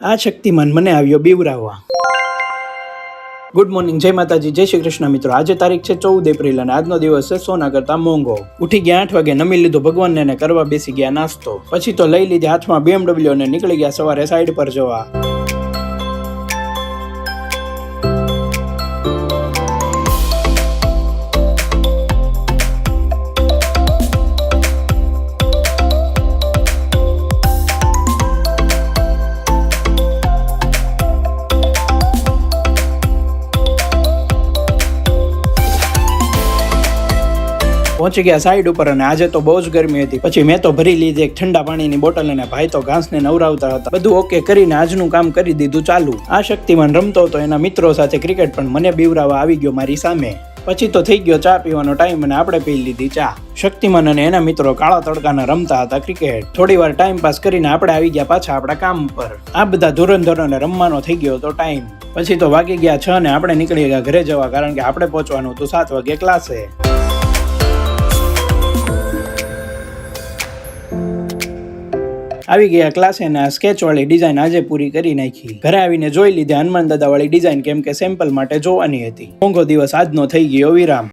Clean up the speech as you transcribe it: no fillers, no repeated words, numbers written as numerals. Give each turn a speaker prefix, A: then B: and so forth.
A: આ શક્તિમાન મને આવ્યો બીવરાવવા. ગુડ મોર્નિંગ, જય માતાજી, જય શ્રી કૃષ્ણ મિત્રો. આજે તારીખ છે 14 એપ્રિલ અને આજનો દિવસ છે સોના કરતા મોંઘો. ઉઠી ગયા 8 વાગે, નમી લીધું ભગવાનને ને કરવા બેસી ગયા નાસ્તો. પછી તો લઈ લીધી હાથમાં BMW ને નીકળી ગયા સવારે સાઈડ પર જવા. પહોંચી ગયા સાઈડ ઉપર અને આજે તો બહુ જ ગરમી હતી. પછી મેં તો ભરી લીધી એક ઠંડા પાણીની બોટલ અને ભાઈ તો ઘાસને નવરાવતા હતા. બધું ઓકે કરીને આજનું કામ કરી દીધું ચાલુ. આ શક્તિમાન રમતો હતો એના મિત્રો સાથે ક્રિકેટ, પણ મને બીવરાવા આવી ગયો મારી સામે. પછી તો થઈ ગયો ચા પીવાનો ટાઈમ અને આપણે પી લીધી ચા. શક્તિમાન અને એના મિત્રો કાળા તડકાના રમતા હતા ક્રિકેટ. થોડી વાર ટાઈમ પાસ કરીને આપણે આવી ગયા પાછા આપણા કામ પર. આ બધા ધોરણધોરણે રમવાનો થઈ ગયો હતો ટાઈમ. પછી તો વાગી ગયા 6 ને આપણે નીકળી ગયા ઘરે જવા, કારણ કે આપણે પહોંચવાનું હતું 7 વાગે ક્લાસે. આવી ગયા ક્લાસે ને આ સ્કેચ વાળી ડિઝાઇન આજે પૂરી કરી નાખી. ઘરે આવીને જોઈ લીધી હનુમાન દાદા વાળી ડિઝાઇન, કેમ કે સેમ્પલ માટે જોવાની હતી. મોંઘો દિવસ આજનો થઈ ગયો વિરામ.